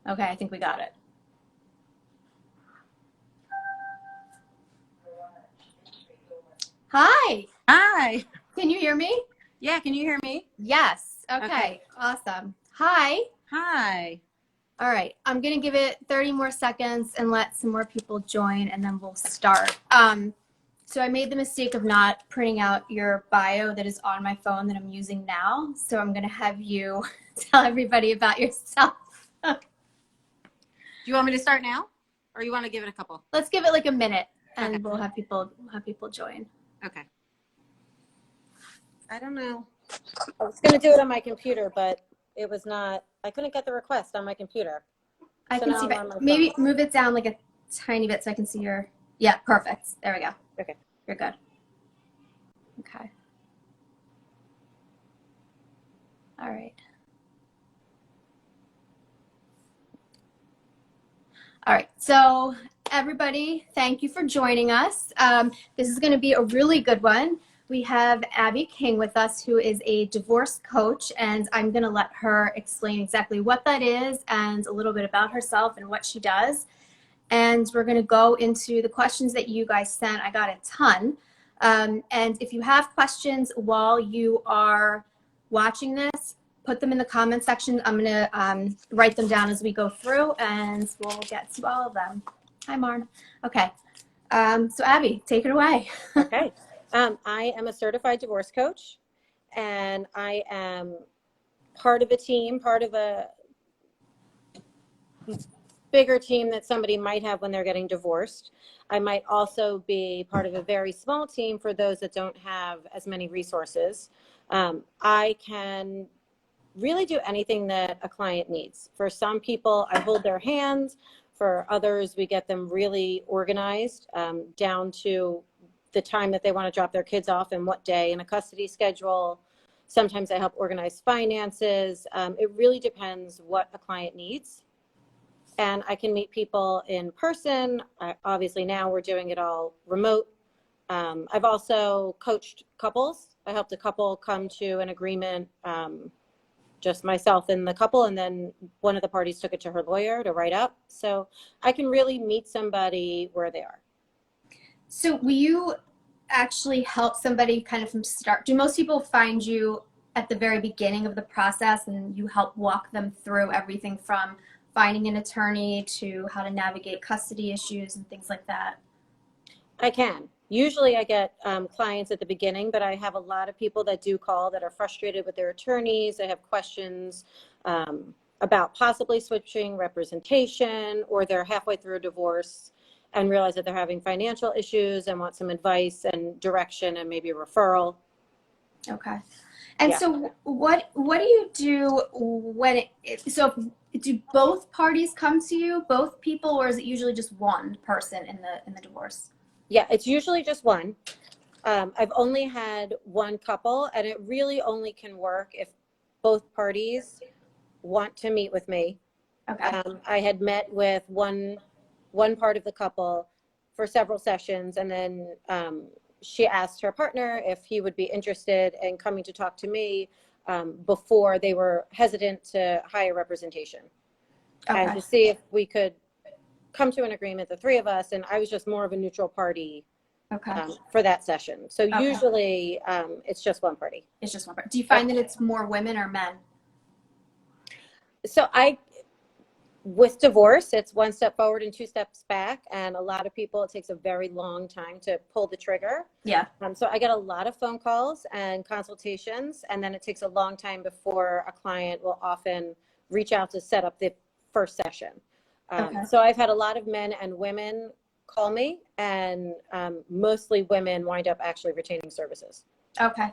Okay, I think we got it. Hi. Hi. Can you hear me? Yeah, can you hear me? Yes. Okay. Awesome. Hi. Hi. All right. I'm going to give it 30 more seconds and let some more people join, and then we'll start. So I made the mistake of not printing out your bio that is on my phone that I'm using now. So I'm going to have you tell everybody about yourself. Do you want me to start now, or you want to give it a couple? Let's give it like a minute, and Okay. we'll have people join. Okay. I don't know. I was going to do it on my computer, but it was not. I couldn't get the request on my computer. I So can now see, I'm on my but maybe phone. move it down like a tiny bit so I can see your. Yeah, perfect. There we go. Okay. You're good. Okay. All right. All right. So everybody, thank you for joining us. This is going to be a really good one. We have Abby King with us, who is a divorce coach, and I'm going to let her explain exactly what that is and a little bit about herself and what she does. And we're going to go into the questions that you guys sent. I got a ton. And if you have questions while you are watching this, put them in the comment section. I'm going to write them down as we go through, and we'll get to all of them. Hi, Marn. Okay. So Abby, take it away. Okay. I am a certified divorce coach, and I am part of a team, part of a bigger team that somebody might have when they're getting divorced. I might also be part of a very small team for those that don't have as many resources. I can really do anything that a client needs. For some people, I hold their hands. For others, we get them really organized down to the time that they want to drop their kids off and what day in a custody schedule. Sometimes I help organize finances. It really depends what a client needs. And I can meet people in person. Obviously now we're doing it all remote. I've also coached couples. I helped a couple come to an agreement, just myself and the couple, and then one of the parties took it to her lawyer to write up. So I can really meet somebody where they are. So will you actually help somebody kind of from start? Do most people find you at the very beginning of the process and you help walk them through everything from finding an attorney to how to navigate custody issues and things like that? I can. Usually I get clients at the beginning, but I have a lot of people that do call that are frustrated with their attorneys. They have questions about possibly switching representation, or they're halfway through a divorce and realize that they're having financial issues and want some advice and direction and maybe a referral. Okay. And Yeah. so what do you do when do both parties come to you, both people, or is it usually just one person in the divorce? Yeah, it's usually just one. I've only had one couple, and it really only can work if both parties want to meet with me. Okay. I had met with one part of the couple for several sessions, and then she asked her partner if he would be interested in coming to talk to me before they were hesitant to hire representation. Okay. And to see if we could come to an agreement, the three of us, and I was just more of a neutral party for that session. So usually it's just one party. It's just one party. Do you find that it's more women or men? So with divorce, it's one step forward and two steps back. And a lot of people, it takes a very long time to pull the trigger. Yeah. So I get a lot of phone calls and consultations, and then it takes a long time before a client will often reach out to set up the first session. So I've had a lot of men and women call me, and mostly women wind up actually retaining services. Okay.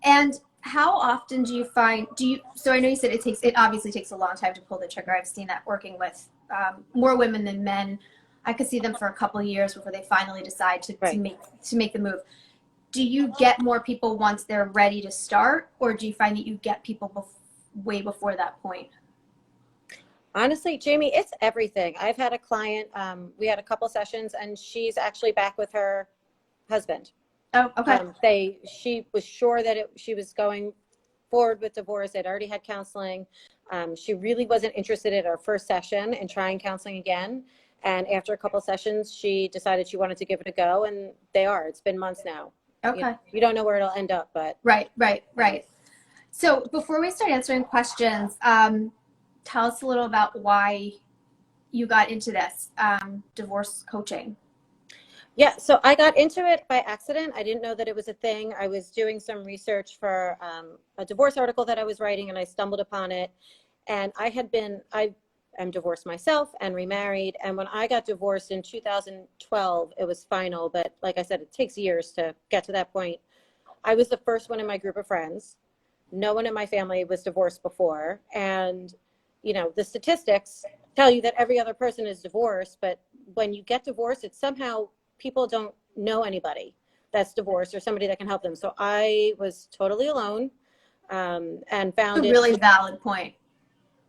And how often do you find, so I know you said it obviously takes a long time to pull the trigger. I've seen that working with more women than men. I could see them for a couple of years before they finally decide to make the move. Do you get more people once they're ready to start, or do you find that you get people way before that point? Honestly, Jamie, it's everything. I've had a client, we had a couple sessions, and she's actually back with her husband. Oh, okay. She was sure that she was going forward with divorce. I'd already had counseling. She really wasn't interested in our first session in trying counseling again. And after a couple sessions, she decided she wanted to give it a go, and they are. It's been months now. Okay. You don't know where it'll end up, but. Right. So before we start answering questions, tell us a little about why you got into this, divorce coaching. Yeah, so I got into it by accident. I didn't know that it was a thing. I was doing some research for a divorce article that I was writing, and I stumbled upon it. And I'm divorced myself and remarried. And when I got divorced in 2012, it was final. But like I said, it takes years to get to that point. I was the first one in my group of friends. No one in my family was divorced before. And, the statistics tell you that every other person is divorced. But when you get divorced, it's somehow people don't know anybody that's divorced or somebody that can help them. So I was totally alone, and found a really valid point.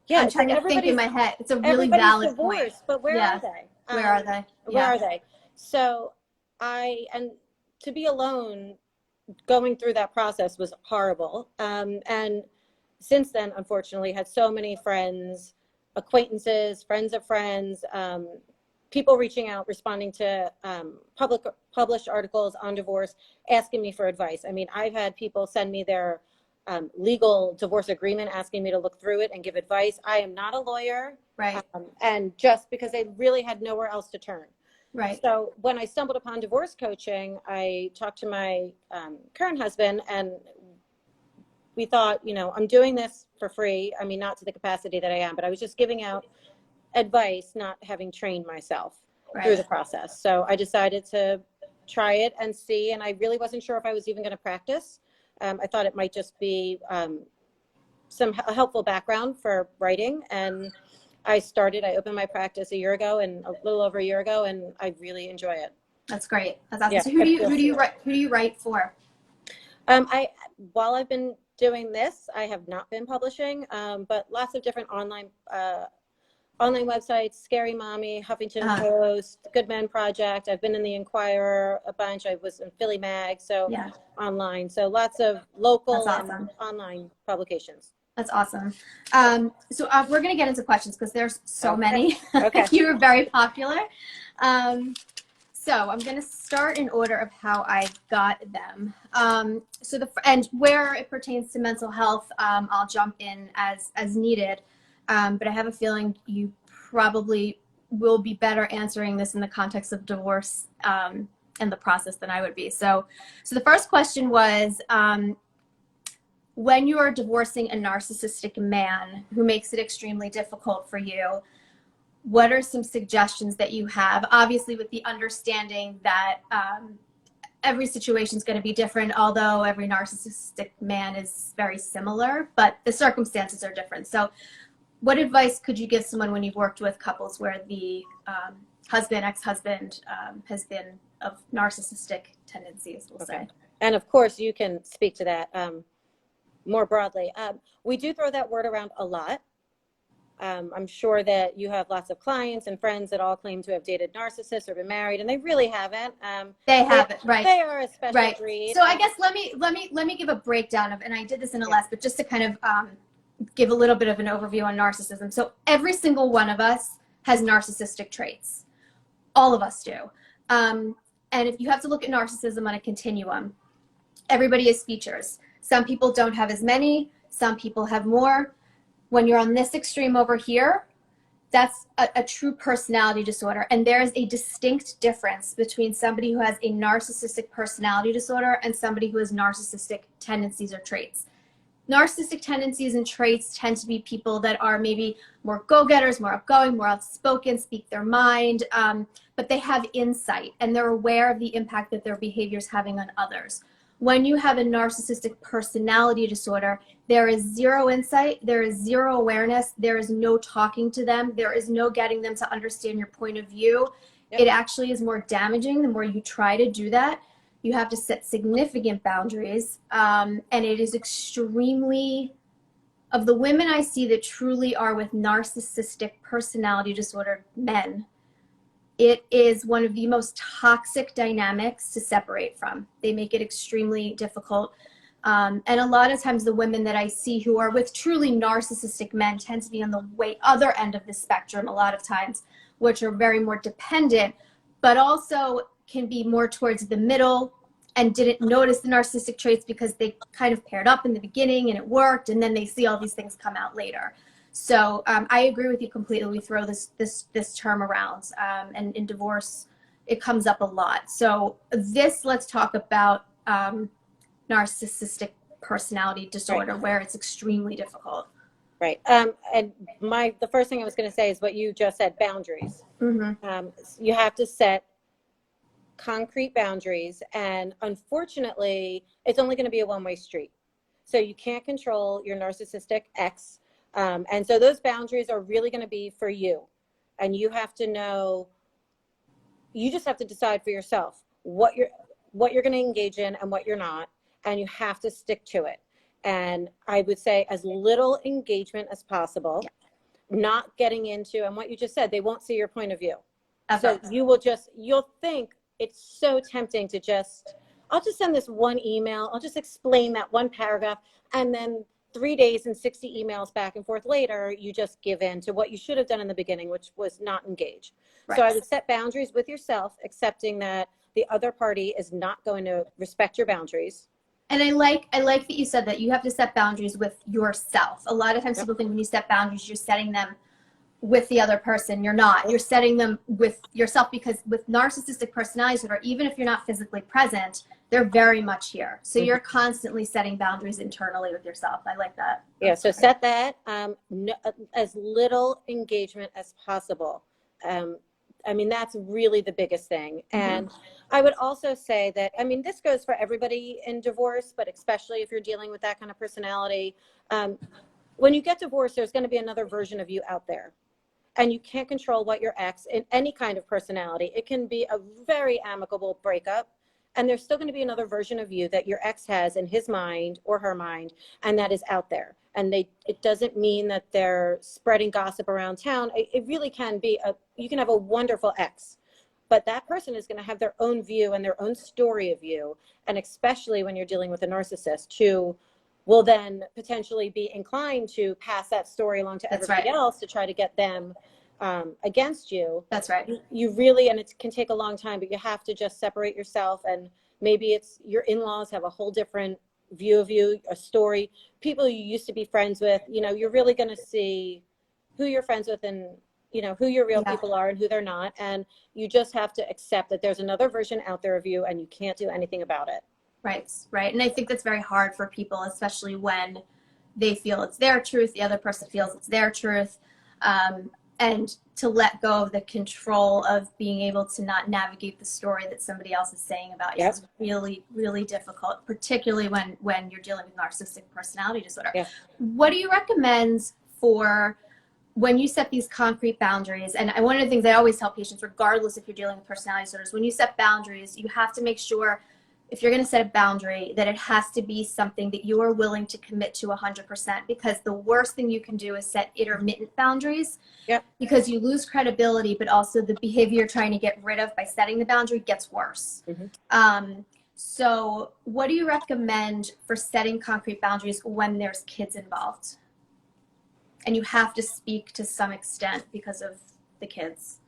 Yeah, I'm trying to think in my head. It's a really valid point. But where are they? Where are they? Where are they? So and to be alone going through that process was horrible. And since then, unfortunately, had so many friends, acquaintances, friends of friends, people reaching out, responding to published articles on divorce, asking me for advice. I mean, I've had people send me their legal divorce agreement, asking me to look through it and give advice. I am not a lawyer. Right. And just because they really had nowhere else to turn. Right. So when I stumbled upon divorce coaching, I talked to my current husband, and we thought, I'm doing this for free. I mean, not to the capacity that I am, but I was just giving out advice, not having trained myself through the process. So I decided to try it and see, and I really wasn't sure if I was even going to practice. I thought it might just be a helpful background for writing. And I opened my practice a little over a year ago, and I really enjoy it. That's great. That's awesome. Yeah, so who do you write for? While I've been doing this, I have not been publishing, but lots of different online websites, Scary Mommy, Huffington Post, Good Men Project. I've been in the Inquirer a bunch. I was in Philly Mag, so online. So lots of local and online publications. That's awesome. So we're going to get into questions because there's so many. Okay. You are very popular. So I'm going to start in order of how I got them. And where it pertains to mental health, I'll jump in as needed. But I have a feeling you probably will be better answering this in the context of divorce and the process than I would be. So the first question was, when you are divorcing a narcissistic man who makes it extremely difficult for you, what are some suggestions that you have? Obviously, with the understanding that every situation is going to be different, although every narcissistic man is very similar, but the circumstances are different. So what advice could you give someone when you've worked with couples where the husband, ex-husband has been of narcissistic tendencies, we'll say? And of course, you can speak to that more broadly. We do throw that word around a lot. I'm sure that you have lots of clients and friends that all claim to have dated narcissists or been married, and they really haven't. They haven't, right? They are a special breed. So I guess let me give a breakdown of, and I did this in a lesson, but just to kind of give a little bit of an overview on narcissism. So every single one of us has narcissistic traits. All of us do. And if you have to look at narcissism on a continuum, everybody has features. Some people don't have as many. Some people have more. When you're on this extreme over here, that's a true personality disorder. And there is a distinct difference between somebody who has a narcissistic personality disorder and somebody who has narcissistic tendencies or traits. Narcissistic tendencies and traits tend to be people that are maybe more go-getters, more outgoing, more outspoken, speak their mind, but they have insight and they're aware of the impact that their behavior is having on others. When you have a narcissistic personality disorder, there is zero insight, there is zero awareness, there is no talking to them, there is no getting them to understand your point of view. Yep. It actually is more damaging the more you try to do that. You have to set significant boundaries, and it is extremely, of the women I see that truly are with narcissistic personality disorder men, it is one of the most toxic dynamics to separate from. They make it extremely difficult. And a lot of times the women that I see who are with truly narcissistic men tend to be on the other end of the spectrum a lot of times, which are very more dependent, but also can be more towards the middle and didn't notice the narcissistic traits because they kind of paired up in the beginning and it worked, and then they see all these things come out later. So I agree with you completely. We throw this term around, and in divorce, it comes up a lot. So let's talk about narcissistic personality disorder, Right. where it's extremely difficult. Right. And the first thing I was going to say is what you just said, boundaries. Mm-hmm. You have to set concrete boundaries, and unfortunately, it's only going to be a one-way street. So you can't control your narcissistic ex. And so those boundaries are really going to be for you. And you have to know, you just have to decide for yourself what you're going to engage in and what you're not. And you have to stick to it. And I would say as little engagement as possible, not getting into, and what you just said, they won't see your point of view. Okay. So you'll think it's so tempting to I'll just send this one email. I'll just explain that one paragraph. And then 3 days and 60 emails back and forth later, you just give in to what you should have done in the beginning, which was not engage. Right. So I would set boundaries with yourself, accepting that the other party is not going to respect your boundaries. And I like that you said that you have to set boundaries with yourself. A lot of times people think when you set boundaries, you're setting them with the other person. You're not. You're setting them with yourself, because with narcissistic personality disorder, even if you're not physically present, they're very much here. So you're constantly setting boundaries internally with yourself. I like that. Yeah, so set that, as little engagement as possible. I mean, that's really the biggest thing. And I would also say that, I mean, this goes for everybody in divorce, but especially if you're dealing with that kind of personality. When you get divorced, there's going to be another version of you out there. And you can't control what your ex, in any kind of personality, it can be a very amicable breakup, and there's still going to be another version of you that your ex has in his mind or her mind, and that is out there. And it doesn't mean that they're spreading gossip around town. It really can be you can have a wonderful ex, but that person is going to have their own view and their own story of you. And especially when you're dealing with a narcissist, who will then potentially be inclined to pass that story along to everybody else to try to get them against you. That's right. You really, and it can take a long time, but you have to just separate yourself. And maybe it's your in-laws have a whole different view of you, a story, people you used to be friends with. You're really going to see who you're friends with and, who your real people are and who they're not. And you just have to accept that there's another version out there of you, and you can't do anything about it. Right. And I think that's very hard for people, especially when they feel it's their truth, the other person feels it's their truth, and to let go of the control of being able to not navigate the story that somebody else is saying about you. It's really, really difficult, particularly when you're dealing with narcissistic personality disorder. What do you recommend for when you set these concrete boundaries? And one of the things I always tell patients, regardless if you're dealing with personality disorders, when you set boundaries, you have to make sure, if you're going to set a boundary, that it has to be something that you are willing to commit to 100%, because the worst thing you can do is set intermittent boundaries, because you lose credibility, but also the behavior you're trying to get rid of by setting the boundary gets worse. So what do you recommend for setting concrete boundaries when there's kids involved? And you have to speak to some extent because of the kids,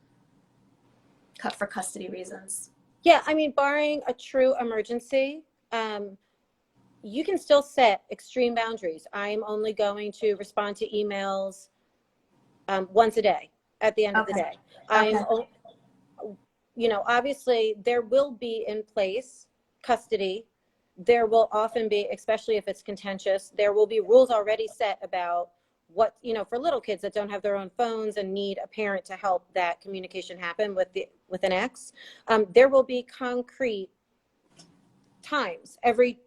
for custody reasons. Yeah, I mean, barring a true emergency, you can still set extreme boundaries. I'm only going to respond to emails once a day at the end of the day. Obviously there will be in place custody. There will often be, especially if it's contentious, there will be rules already set about what, for little kids that don't have their own phones and need a parent to help that communication happen with an ex. There will be concrete times every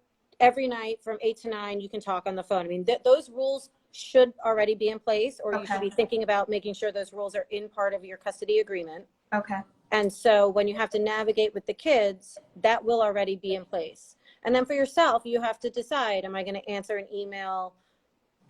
night from 8 to 9, you can talk on the phone. I mean, those rules should already be in place, or you should be thinking about making sure those rules are in part of your custody agreement. And so when you have to navigate with the kids, that will already be in place. And then for yourself, you have to decide, am I going to answer an email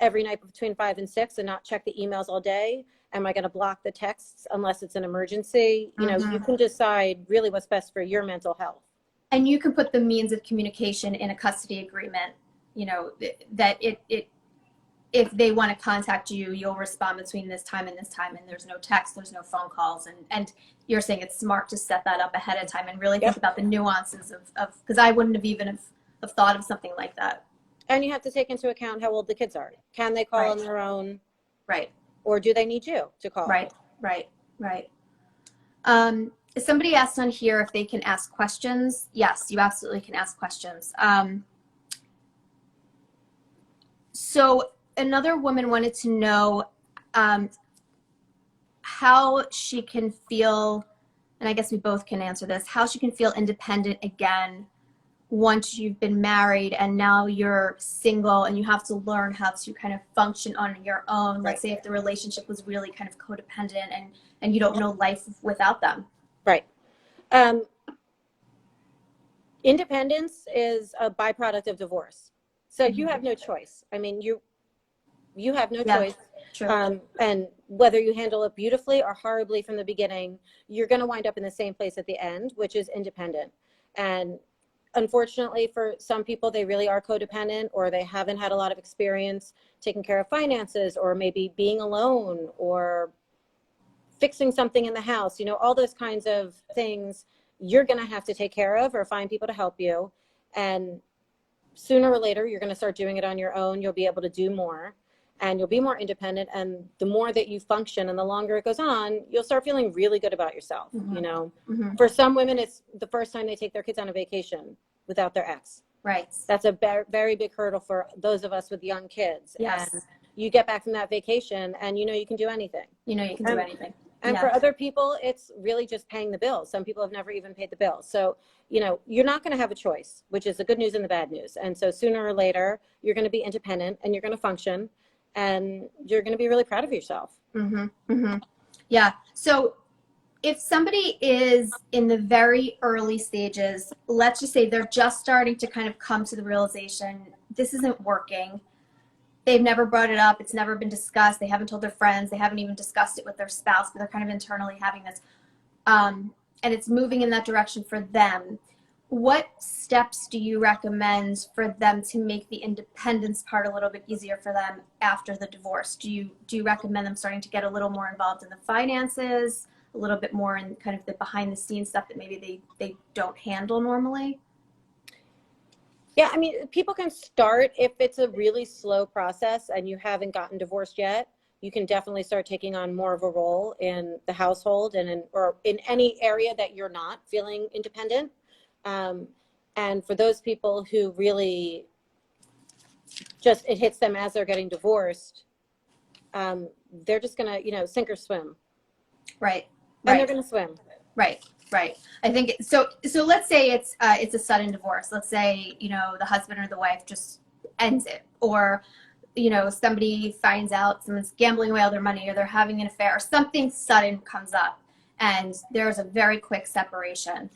every night between 5 and 6 and not check the emails all day? Am I going to block the texts unless it's an emergency? You can decide really what's best for your mental health. And you can put the means of communication in a custody agreement you know, that if they want to contact you, you'll respond between this time and this time, and there's no text, there's no phone calls, and you're saying it's smart to set that up ahead of time and really think about the nuances of because I wouldn't have even have thought of something like that. And you have to take into account how old the kids are. Can they call on their own? Right. Or do they need you to call? Right. Somebody asked on here if they can ask questions. Yes, you absolutely can ask questions. So another woman wanted to know how she can feel, and I guess we both can answer this, how she can feel independent again once you've been married and now you're single and you have to learn how to kind of function on your own. Let's say if the relationship was really kind of codependent and you don't know life without them. Right. Independence is a byproduct of divorce. So you have no choice. I mean, you have no choice. True. And whether you handle it beautifully or horribly from the beginning, you're going to wind up in the same place at the end, which is independent. And unfortunately, for some people, they really are codependent, or they haven't had a lot of experience taking care of finances, or maybe being alone, or fixing something in the house, you know, all those kinds of things you're going to have to take care of or find people to help you. And sooner or later, you're going to start doing it on your own. You'll be able to do more and you'll be more independent. And the more that you function and the longer it goes on, you'll start feeling really good about yourself. You know, for some women, it's the first time they take their kids on a vacation without their ex. Right. That's a very big hurdle for those of us with young kids. Yes. And you get back from that vacation and you know you can do anything. You know you can do anything. And for other people, it's really just paying the bills. Some people have never even paid the bills. So, you know, you're not going to have a choice, which is the good news and the bad news. And so sooner or later, you're going to be independent and you're going to function and you're going to be really proud of yourself. Yeah. So if somebody is in the very early stages, let's just say they're just starting to kind of come to the realization, this isn't working. They've never brought it up. It's never been discussed. They haven't told their friends. They haven't even discussed it with their spouse, but they're kind of internally having this. And it's moving in that direction for them. What steps do you recommend for them to make the independence part a little bit easier for them after the divorce? Do you recommend them starting to get a little more involved in the finances, a little bit more in kind of the behind the scenes stuff that maybe they don't handle normally? Yeah, I mean, people can start if it's a really slow process and you haven't gotten divorced yet. You can definitely start taking on more of a role in the household and in any area that you're not feeling independent. And for those people who really just it hits them as they're getting divorced, they're just gonna sink or swim. Right. And they're gonna swim. Right. I think so let's say it's a sudden divorce. Let's say, the husband or the wife just ends it, or, somebody finds out someone's gambling away all their money, or they're having an affair, or something sudden comes up and there's a very quick separation.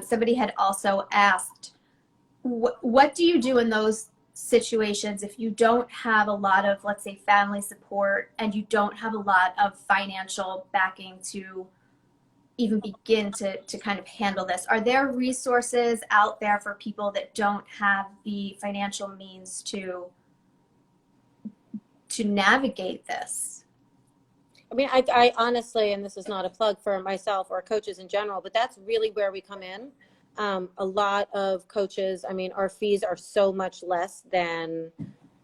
Somebody had also asked, what do you do in those situations if you don't have a lot of, let's say, family support, and you don't have a lot of financial backing to even begin to kind of handle this? Are there resources out there for people that don't have the financial means to navigate this? I mean, I honestly, and this is not a plug for myself or coaches in general, but that's really where we come in. A lot of coaches, I mean, our fees are so much less than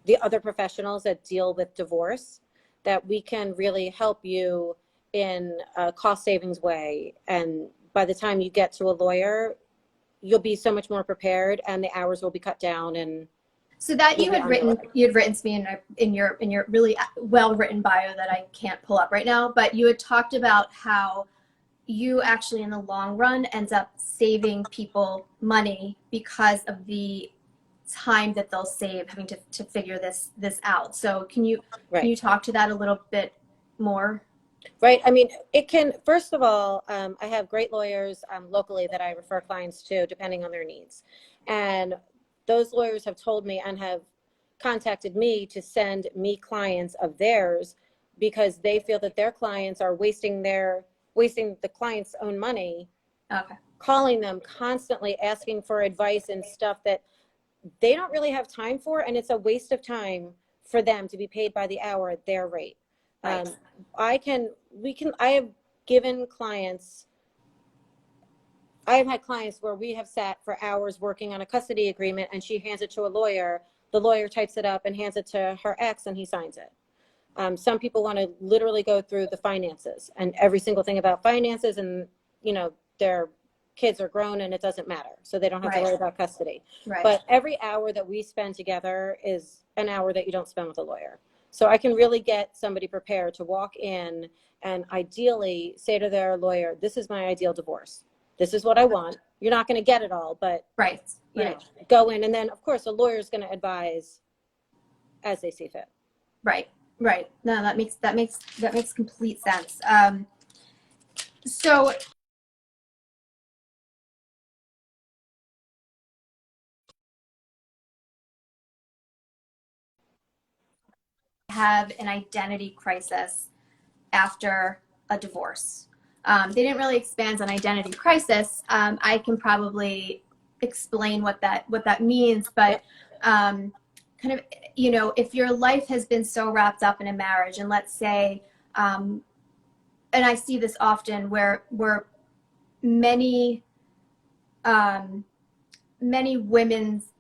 the other professionals that deal with divorce that we can really help you in a cost savings way. And by the time you get to a lawyer, you'll be so much more prepared and the hours will be cut down. And so that you had written to me in your really well written bio that I can't pull up right now, but you had talked about how you actually in the long run ends up saving people money because of the time that they'll save having to figure this out. So can you talk to that a little bit more? Right. I mean, it can, first of all, I have great lawyers locally that I refer clients to depending on their needs. And those lawyers have told me and have contacted me to send me clients of theirs because they feel that their clients are wasting the client's own money, calling them constantly, asking for advice and stuff that they don't really have time for, and it's a waste of time for them to be paid by the hour at their rate. Right. I have given clients, I have had clients where we have sat for hours working on a custody agreement, and she hands it to a lawyer. The lawyer types it up and hands it to her ex, and he signs it. Some people want to literally go through the finances and every single thing about finances, and their kids are grown and it doesn't matter, so they don't have to worry about custody. Right. But every hour that we spend together is an hour that you don't spend with a lawyer. So I can really get somebody prepared to walk in and ideally say to their lawyer, this is my ideal divorce. This is what I want. You're not going to get it all, but you know, go in, and then of course a lawyer is going to advise as they see fit. Right. No, that makes complete sense. So have an identity crisis after a divorce. They didn't really expand on identity crisis. I can probably explain what that means, but kind of, if your life has been so wrapped up in a marriage, and let's say, and I see this often where many women's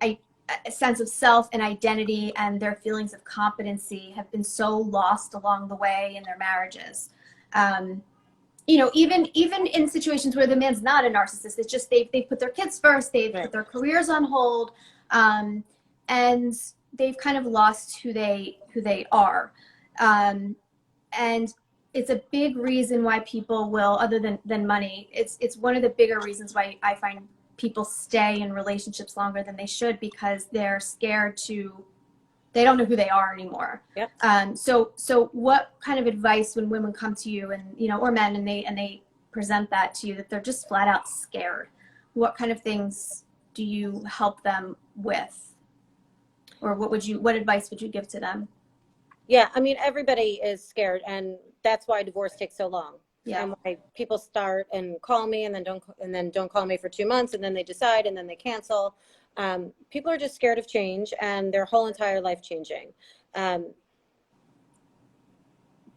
sense of self and identity and their feelings of competency have been so lost along the way in their marriages. Even in situations where the man's not a narcissist, it's just they put their kids first, they've put their careers on hold, and they've kind of lost who they are. And it's a big reason why people will, other than money, it's one of the bigger reasons why I find people stay in relationships longer than they should, because they're scared they don't know who they are anymore. Yep. So what kind of advice when women come to you, and or men, and they present that to you, that they're just flat out scared, what kind of things do you help them with, or what advice would you give to them? Yeah, I mean, everybody is scared, and that's why divorce takes so long. Yeah. And why people start and call me and then don't call me for 2 months, and then they decide, and then they cancel. People are just scared of change and their whole entire life changing.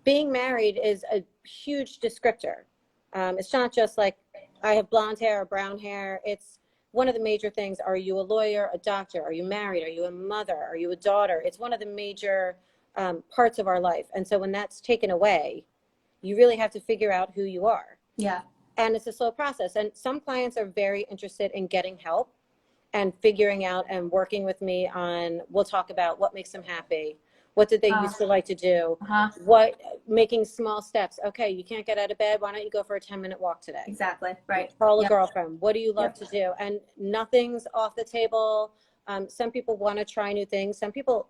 Being married is a huge descriptor. It's not just like I have blonde hair or brown hair. It's one of the major things. Are you a lawyer, a doctor? Are you married? Are you a mother? Are you a daughter? It's one of the major parts of our life. And so when that's taken away, you really have to figure out who you are. Yeah. And it's a slow process. And some clients are very interested in getting help and figuring out and working with me on, we'll talk about what makes them happy. What did they used to like to do? Making small steps. Okay, you can't get out of bed. Why don't you go for a 10-minute walk today? Exactly. Right. Call a girlfriend. What do you love to do? And nothing's off the table. Some people want to try new things. Some people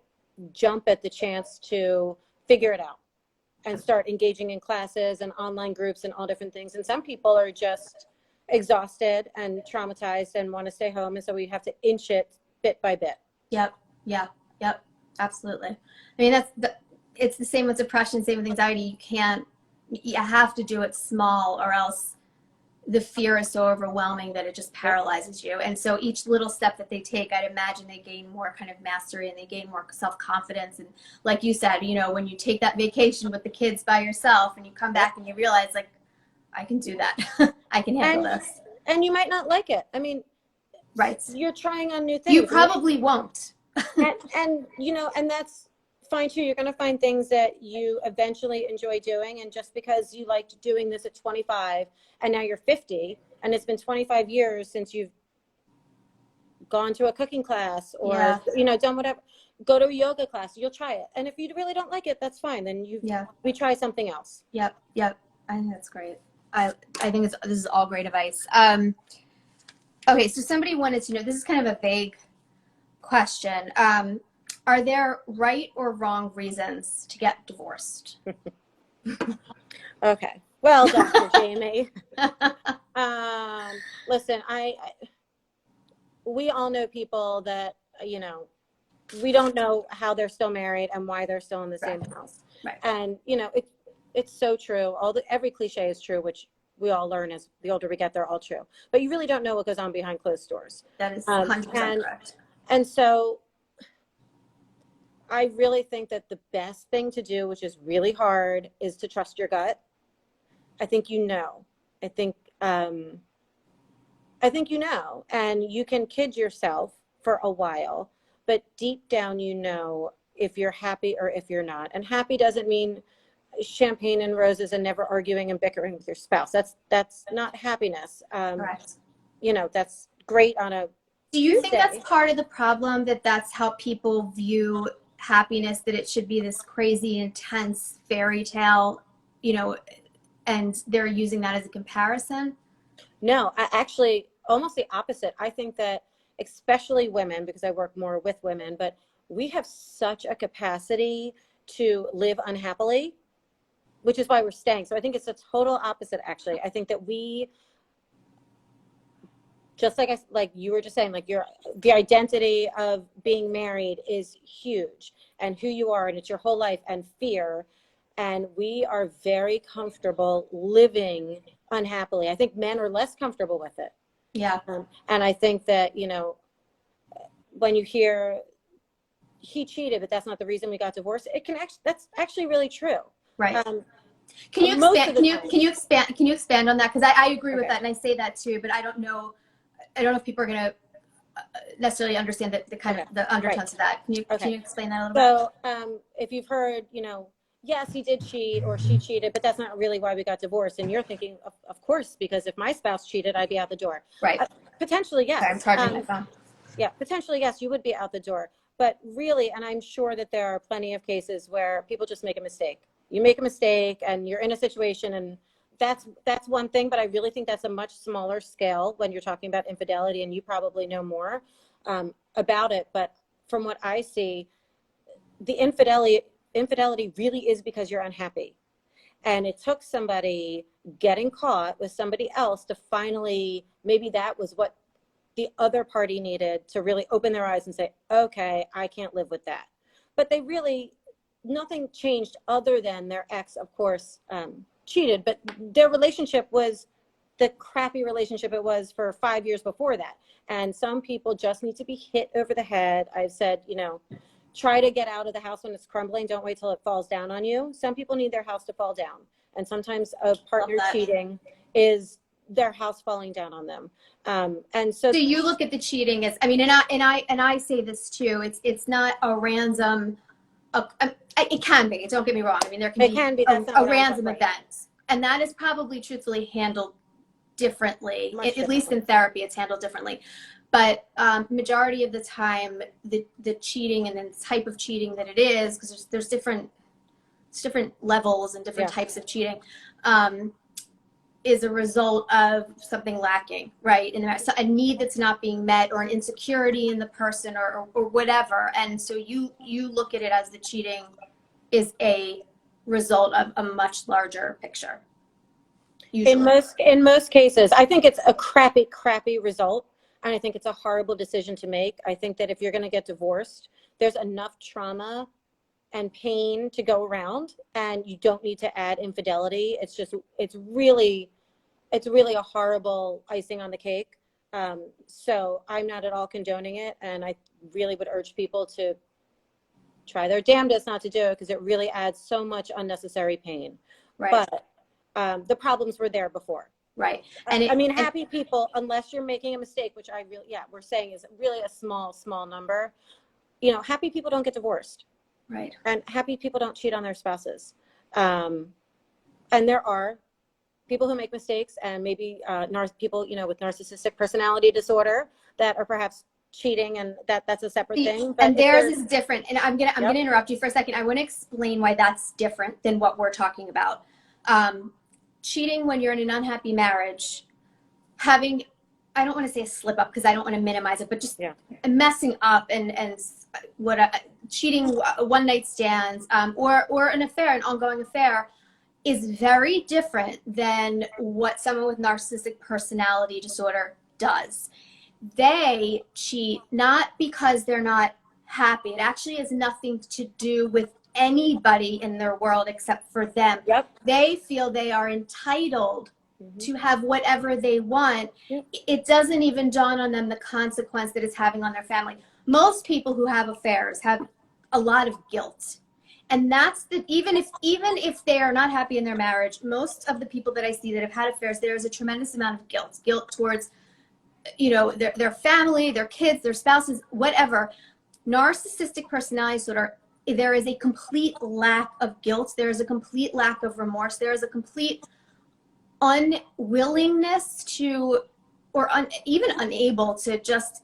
jump at the chance to figure it out and start engaging in classes and online groups and all different things. And some people are just exhausted and traumatized and want to stay home. And so we have to inch it bit by bit. Yep. Absolutely. I mean, it's the same with depression, same with anxiety. You have to do it small, or else the fear is so overwhelming that it just paralyzes you. And so each little step that they take, I'd imagine they gain more kind of mastery, and they gain more self-confidence. And like you said, when you take that vacation with the kids by yourself and you come back and you realize, like, I can do that. I can handle this. And you might not like it. I mean, right. You're trying on new things. You probably won't. and that's fine too. You're going to find things that you eventually enjoy doing. And just because you liked doing this at 25 and now you're 50 and it's been 25 years since you've gone to a cooking class or, done whatever, go to a yoga class, you'll try it. And if you really don't like it, that's fine. Then we try something else. Yep. I think that's great. I think this is all great advice. Okay. So somebody wanted to know, this is kind of a vague question. Are there right or wrong reasons to get divorced? Okay. Well, Dr. Jamie. Listen, we all know people that, we don't know how they're still married and why they're still in the same house. Right. And, it's so true. Every cliche is true, which we all learn as the older we get, they're all true. But you really don't know what goes on behind closed doors. That is 100% correct. And so I really think that the best thing to do, which is really hard, is to trust your gut. I think you know. I think you know, and you can kid yourself for a while, but deep down you know if you're happy or if you're not. And happy doesn't mean champagne and roses and never arguing and bickering with your spouse. That's not happiness. Correct. You know, that's great on a Do you think Tuesday. that's part of the problem, that that's how people view happiness, that it should be this crazy, intense fairy tale, you know, and they're using that as a comparison? No, I actually, almost the opposite. I think that especially women, because I work more with women, but we have such a capacity to live unhappily, which is why we're staying. So I think it's a total opposite, actually. I think that we, just like you were just saying, like the identity of being married is huge, and who you are, and it's your whole life, and fear. And we are very comfortable living unhappily. I think men are less comfortable with it. Yeah. And I think that, you know, when you hear he cheated, but that's not the reason we got divorced, that's actually really true. Right. Can you expand on that? Because I agree with that, and I say that too, but I don't know if people are going to necessarily understand the kind of the undertones of that. Can you explain that a little bit? So if you've heard, you know, yes, he did cheat or she cheated, but that's not really why we got divorced. And you're thinking, of course, because if my spouse cheated, I'd be out the door. Right. Potentially, yes. Sorry, I'm charging my phone. Yeah, potentially, yes, you would be out the door. But really, and I'm sure that there are plenty of cases where people just make a mistake. You make a mistake and you're in a situation, and that's one thing, but I really think that's a much smaller scale when you're talking about infidelity, and you probably know more about it. But from what I see, the infidelity really is because you're unhappy. And it took somebody getting caught with somebody else to finally, maybe that was what the other party needed to really open their eyes and say, okay, I can't live with that. But they really, nothing changed other than their ex, of course, cheated, but their relationship was the crappy relationship it was for 5 years before that. And some people just need to be hit over the head. I've said, you know, try to get out of the house when it's crumbling. Don't wait till it falls down on you. Some people need their house to fall down. And sometimes a partner cheating is their house falling down on them. And so you look at the cheating as, I mean, and I say this too, it's not a random, it can be, don't get me wrong. I mean, there can be a random event. And that is probably truthfully handled differently. At least in therapy, it's handled differently. But majority of the time, the cheating and then the type of cheating that it is, because there's different levels and different types of cheating, is a result of something lacking, right? And a need that's not being met, or an insecurity in the person, or whatever. And so you look at it as the cheating is a result of a much larger picture. Usually. In most cases, I think it's a crappy result. And I think it's a horrible decision to make. I think that if you're going to get divorced, there's enough trauma and pain to go around, and you don't need to add infidelity. It's really a horrible icing on the cake. So I'm not at all condoning it. And I really would urge people to try their damnedest not to do it, because it really adds so much unnecessary pain. Right. But the problems were there before. Right. And I mean, happy people, unless you're making a mistake, which we're saying is really a small number. You know, happy people don't get divorced. Right. And happy people don't cheat on their spouses. And there are people who make mistakes, and maybe people, you know, with narcissistic personality disorder that are perhaps cheating, and that's a separate thing. But and theirs is different. And I'm gonna interrupt you for a second. I want to explain why that's different than what we're talking about. Cheating when you're in an unhappy marriage, having, I don't want to say a slip up because I don't want to minimize it, but just messing up and cheating, one night stands, or an affair, an ongoing affair, is very different than what someone with narcissistic personality disorder does. They cheat not because they're not happy. It actually has nothing to do with anybody in their world except for them. Yep. They feel they are entitled to have whatever they want. It doesn't even dawn on them the consequence that it's having on their family. most people who have affairs have a lot of guilt. And that's the, even if they are not happy in their marriage, most of the people that I see that have had affairs, there is a tremendous amount of guilt towards, you know, their family, their kids, their spouses, whatever. Narcissistic personality disorder, there is a complete lack of guilt. There is a complete lack of remorse. There is a complete unwillingness to, or even unable to just,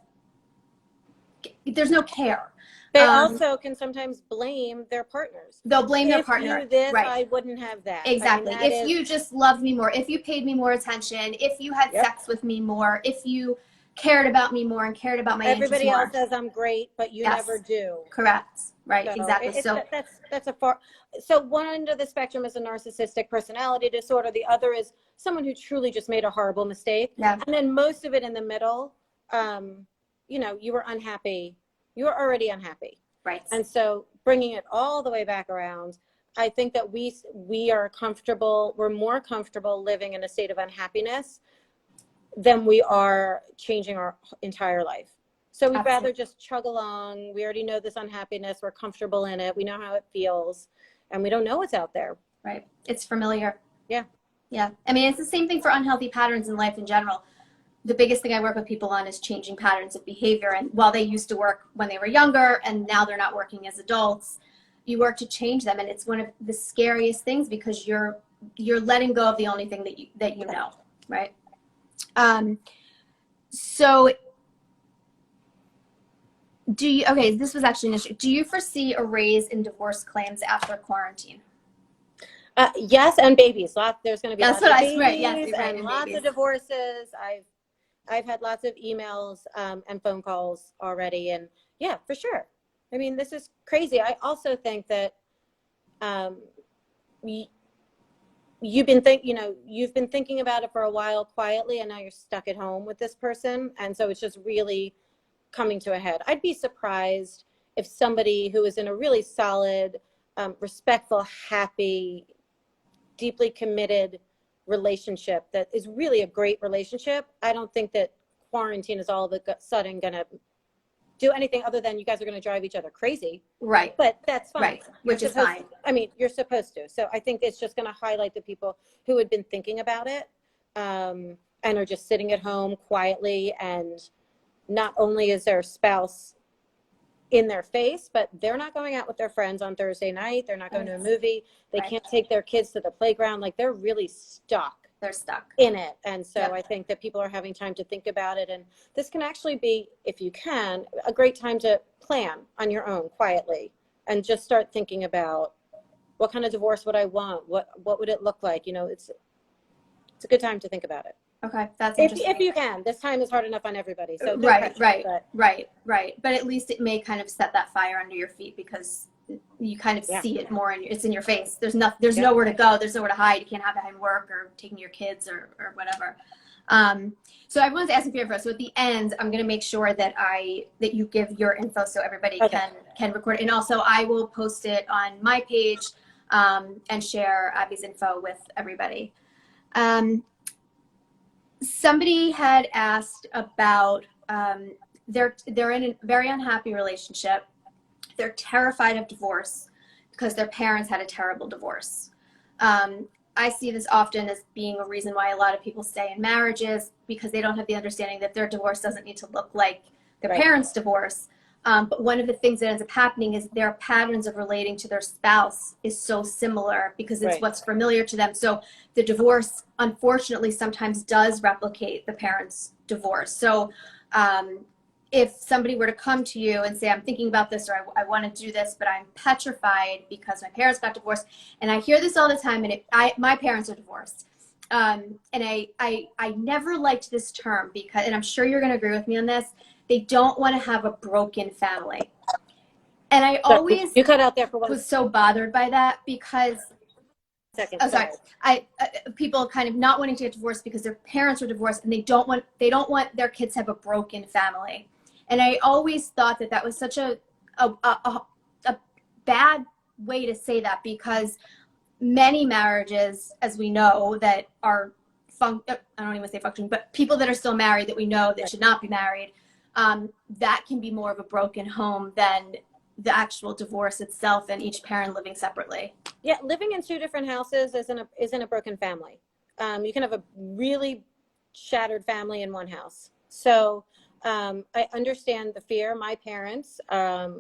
there's no care. They also can sometimes blame their partners. They'll blame their partner. If you this, right. I wouldn't have that. Exactly. I mean, if you just loved me more, if you paid me more attention, if you had sex with me more, if you cared about me more and cared about my everybody else more. says I'm great, but you never do. Correct. Right. So exactly. So that's a far. So one end of the spectrum is a narcissistic personality disorder. The other is someone who truly just made a horrible mistake. Yeah. And then most of it in the middle, you know, you were unhappy. You were already unhappy. Right. And so bringing it all the way back around, I think that we are comfortable, we're more comfortable living in a state of unhappiness than we are changing our entire life. So we'd rather just chug along. We already know this unhappiness. We're comfortable in it. We know how it feels, and we don't know what's out there. Right. It's familiar. Yeah. Yeah. I mean, it's the same thing for unhealthy patterns in life in general. The biggest thing I work with people on is changing patterns of behavior. And while they used to work when they were younger and now they're not working as adults, you work to change them. And it's one of the scariest things because you're letting go of the only thing that you know, right? So this was actually an issue. Do you foresee a raise in divorce claims after quarantine? Yes, and babies. There's going to be lots of babies and lots of divorces. I've had lots of emails and phone calls already, and yeah, for sure. I mean, this is crazy. I also think that you've been thinking about it for a while quietly, and now you're stuck at home with this person, and so it's just really coming to a head. I'd be surprised if somebody who is in a really solid, respectful, happy, deeply committed relationship that is really a great relationship. I don't think that quarantine is all of a sudden going to do anything other than you guys are going to drive each other crazy. Right. But that's fine. Right. Which is fine. I mean, you're supposed to. So I think it's just going to highlight the people who had been thinking about it and are just sitting at home quietly, and not only is their spouse in their face, but they're not going out with their friends on Thursday night. They're not going to a movie. They can't take their kids to the playground. Like, they're really stuck. They're stuck in it. And so I think that people are having time to think about it. And this can actually be, if you can, a great time to plan on your own quietly and just start thinking about what kind of divorce would I want? What would it look like? You know, it's a good time to think about it. Okay, that's interesting. If you can. This time is hard enough on everybody. So right. But at least it may kind of set that fire under your feet because you kind of see it more, and it's in your face. There's nowhere to go. There's nowhere to hide. You can't have behind work or taking your kids or whatever. So everyone's asking for your info. So at the end, I'm going to make sure that you give your info so everybody can record it. And also I will post it on my page and share Abby's info with everybody. Somebody had asked about they're in a very unhappy relationship. They're terrified of divorce because their parents had a terrible divorce. I see this often as being a reason why a lot of people stay in marriages, because they don't have the understanding that their divorce doesn't need to look like their parents' divorce. But one of the things that ends up happening is their patterns of relating to their spouse is so similar because it's what's familiar to them. So the divorce, unfortunately, sometimes does replicate the parents' divorce. So if somebody were to come to you and say, I'm thinking about this, or I want to do this, but I'm petrified because my parents got divorced. And I hear this all the time, and my parents are divorced. And I never liked this term because, and I'm sure you're going to agree with me on this, they don't want to have a broken family. And I always you cut out there for one was so bothered by that because people kind of not wanting to get divorced because their parents were divorced, and they don't want their kids to have a broken family. And I always thought that was such a bad way to say that, because many marriages, as we know, that are I don't even say functioning, but people that are still married that we know that should not be married, that can be more of a broken home than the actual divorce itself and each parent living separately. Yeah, living in two different houses isn't a broken family. You can have a really shattered family in one house. So I understand the fear. My parents have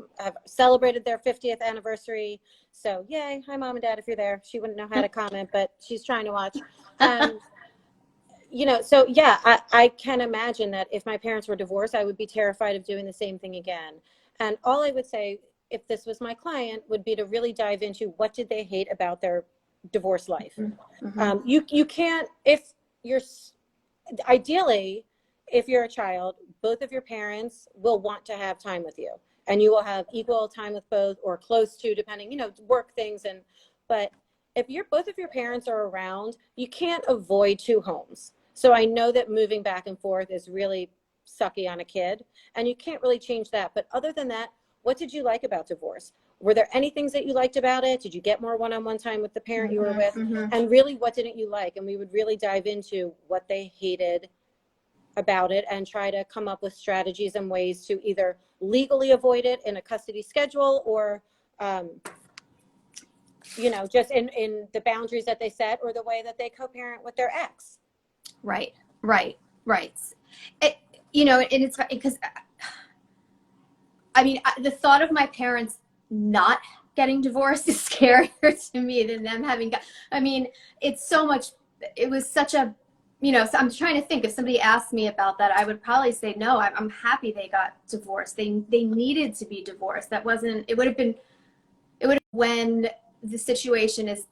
celebrated their 50th anniversary. So yay, hi mom and dad if you're there. She wouldn't know how to comment, but she's trying to watch. You know, so yeah, I can imagine that if my parents were divorced, I would be terrified of doing the same thing again. And all I would say, if this was my client, would be to really dive into what did they hate about their divorce life. Mm-hmm. You can't, if you're, ideally, if you're a child, both of your parents will want to have time with you, and you will have equal time with both, or close to, depending, you know, work things. But if both of your parents are around, you can't avoid two homes. So I know that moving back and forth is really sucky on a kid, and you can't really change that. But other than that, what did you like about divorce? Were there any things that you liked about it? Did you get more one-on-one time with the parent you were with? And really, what didn't you like? And we would really dive into what they hated about it and try to come up with strategies and ways to either legally avoid it in a custody schedule, or you know, just in the boundaries that they set, or the way that they co-parent with their ex. Right. You know, and it's because, I mean, the thought of my parents not getting divorced is scarier to me than them having I mean, it's so much, it was such a, you know, so I'm trying to think, if somebody asked me about that, I would probably say, no, I'm happy they got divorced. They needed to be divorced. That wasn't, it would have been when the situation is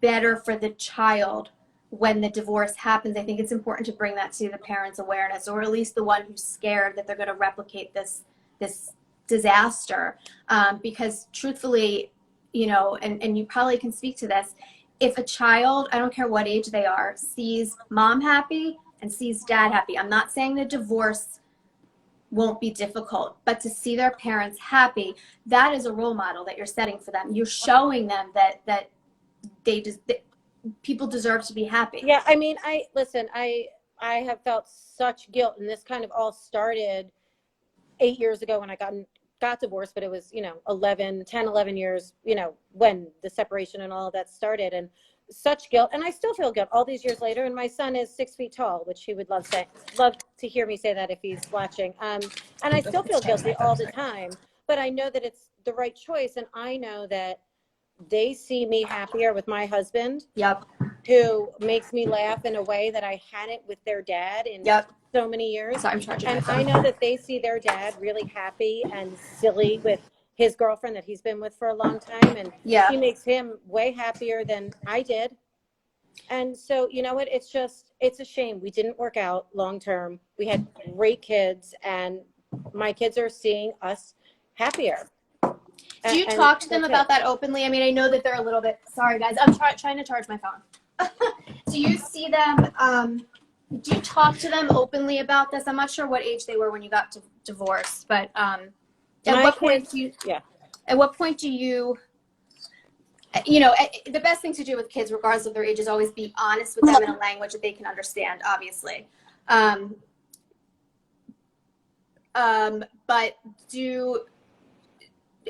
better for the child. When the divorce happens, I think it's important to bring that to the parents' awareness, or at least the one who's scared that they're going to replicate this disaster. Because truthfully, you know, and you probably can speak to this, if a child, I don't care what age they are, sees mom happy and sees dad happy, I'm not saying the divorce won't be difficult, but to see their parents happy, that is a role model that you're setting for them. You're showing them that people deserve to be happy. Yeah, I mean, I have felt such guilt, and this kind of all started 8 years ago when I got divorced, but it was, you know, 10-11 years, you know, when the separation and all of that started, and such guilt. And I still feel guilt all these years later. And my son is 6 feet tall, which he would love to hear me say that if he's watching. And I still feel guilty all the time, but I know that it's the right choice. And I know that they see me happier with my husband, who makes me laugh in a way that I hadn't with their dad in so many years. So I'm charging and I know that they see their dad really happy and silly with his girlfriend that he's been with for a long time. And she makes him way happier than I did. And so, you know what, it's a shame we didn't work out long term. We had great kids, and my kids are seeing us happier. Do you talk to them about that openly? I mean, I know that they're a little bit, sorry guys, I'm trying to charge my phone. Do you see them, do you talk to them openly about this? I'm not sure what age they were when you got divorced, but at what point do you, you know, the best thing to do with kids, regardless of their age, is always be honest with them in a language that they can understand, obviously. But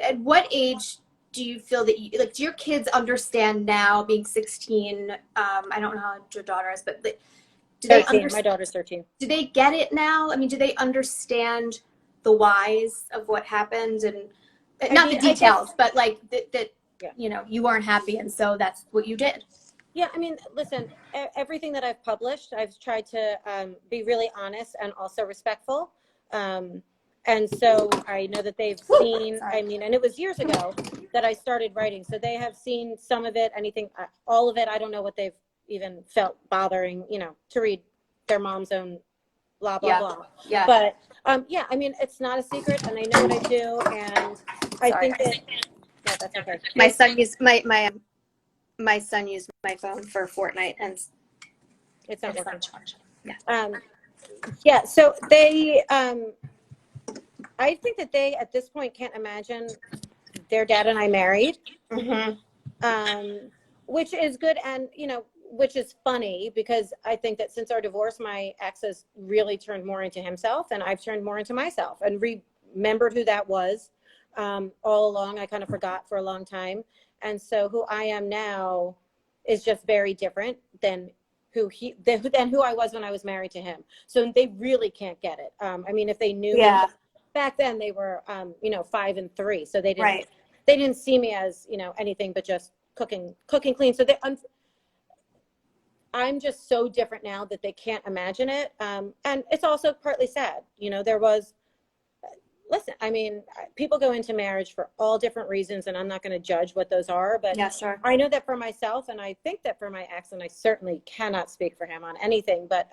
at what age do you feel that do your kids understand now, being 16? I don't know how old your daughter is, but do 13. They understand? My daughter's 13. Do they get it now? I mean, do they understand the whys of what happened, and not the details, but like that you know, you weren't happy, and so that's what you did? Yeah, I mean, listen, everything that I've published, I've tried to be really honest and also respectful. And so I know that they've seen, I mean, and it was years ago that I started writing. So they have seen some of it, anything, all of it. I don't know what they've even felt bothering, you know, to read their mom's own blah, blah, blah. Yeah. But yeah, I mean, it's not a secret, and I know what I do. And I think that, yeah, that's okay. My son used my son used my phone for Fortnite, and it's not working. Yeah. Yeah. So they, I think that they, at this point, can't imagine their dad and I married, which is good. And, you know, which is funny because I think that since our divorce, my ex has really turned more into himself and I've turned more into myself and remembered who that was. All along, I kind of forgot for a long time. And so who I am now is just very different than who I was when I was married to him. So they really can't get it. I mean, if they knew me back then, they were, 5 and 3. So they didn't see me as, anything but just cooking clean. So I'm just so different now that they can't imagine it. And it's also partly sad. Listen, I mean, people go into marriage for all different reasons, and I'm not going to judge what those are, but yeah, sure. I know that for myself, and I think that for my ex, and I certainly cannot speak for him on anything, but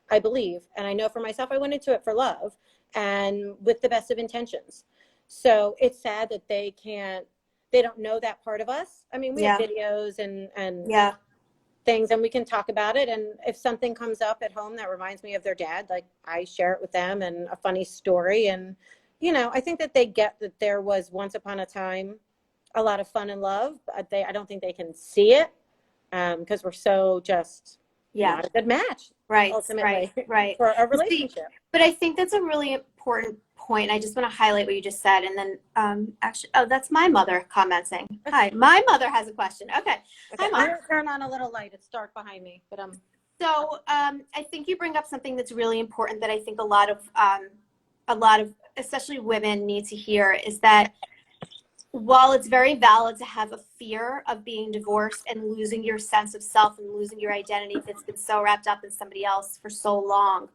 I believe, and I know for myself, I went into it for love and with the best of intentions. So it's sad that they don't know that part of us. I mean, we have videos and things, and we can talk about it. And if something comes up at home that reminds me of their dad, like I share it with them and a funny story. And, I think that they get that there was once upon a time a lot of fun and love, but I don't think they can see it because we're so just not a good match. Right. Ultimately, Right. for a relationship. But I think that's a really important point. I just want to highlight what you just said. And then that's my mother commenting. Hi, my mother has a question. Okay. Hi, Mom. I'm going to turn on a little light. It's dark behind me, but So I think you bring up something that's really important that I think a lot of especially women need to hear is that while it's very valid to have a fear of being divorced and losing your sense of self and losing your identity that's been so wrapped up in somebody else for so long,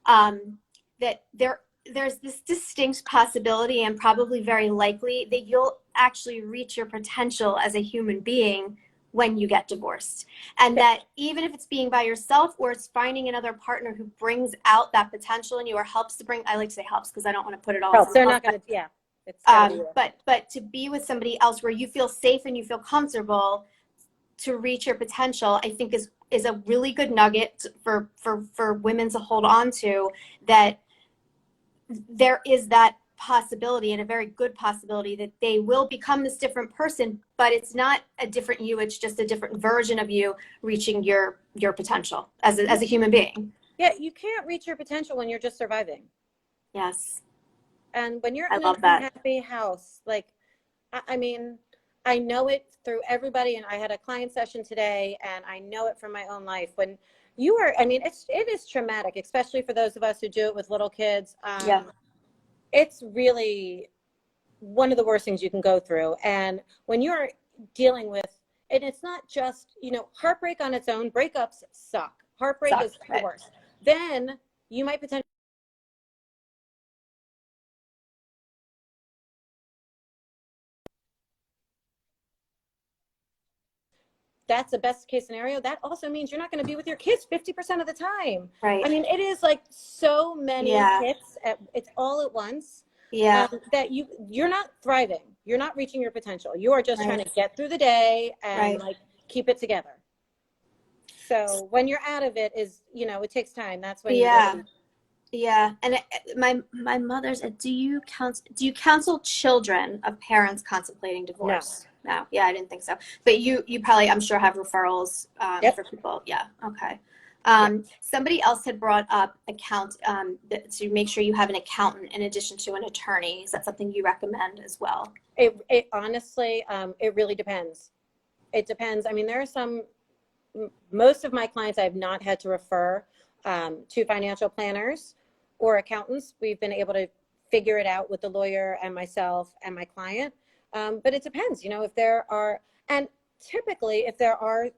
that there's this distinct possibility and probably very likely that you'll actually reach your potential as a human being when you get divorced. And that even if it's being by yourself or it's finding another partner who brings out that potential in you or helps to bring, I like to say helps because I don't want to put it all. Helps. They're not going to, It's but to be with somebody else where you feel safe and you feel comfortable to reach your potential, I think is a really good nugget for women to hold on to, that there is that possibility, and a very good possibility, that they will become this different person, but it's not a different you, it's just a different version of you reaching your potential as a human being. Yeah, you can't reach your potential when you're just surviving. Yes. And when you're in an unhappy house, like, I mean, I know it through everybody, and I had a client session today, and I know it from my own life. When you are, I mean, it is traumatic, especially for those of us who do it with little kids. It's really one of the worst things you can go through. And when you're dealing with, and it's not just, heartbreak on its own, breakups suck. Heartbreak is the worst. Then you might potentially that's the best case scenario. That also means you're not going to be with your kids 50% of the time. Right. I mean, it is like so many hits it's all at once. That you're not thriving. You're not reaching your potential. You are just trying to get through the day and like keep it together. So when you're out of it is, it takes time. That's when and my mother's, do you counsel children of parents contemplating divorce? No. Yeah, I didn't think so. But you probably, I'm sure, have referrals for people. Yeah. Okay. Somebody else had brought up to make sure you have an accountant in addition to an attorney. Is that something you recommend as well? It honestly, it really depends. It depends. I mean, there are most of my clients I have not had to refer to financial planners or accountants. We've been able to figure it out with the lawyer and myself and my client. But it depends, if there are, and typically if there are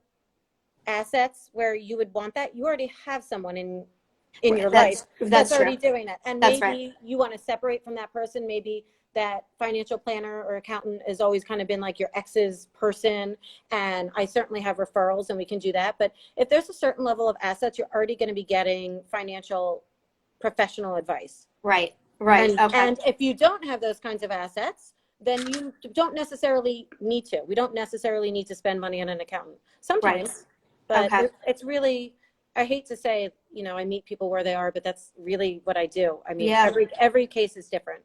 assets where you would want that, you already have someone in your life that's already doing that. And maybe you want to separate from that person. Maybe that financial planner or accountant has always kind of been like your ex's person. And I certainly have referrals and we can do that. But if there's a certain level of assets, you're already going to be getting financial professional advice. Right. And if you don't have those kinds of assets, then you don't necessarily need to. We don't necessarily need to spend money on an accountant sometimes, but it's really, I hate to say, I meet people where they are, but that's really what I do. I mean, every case is different.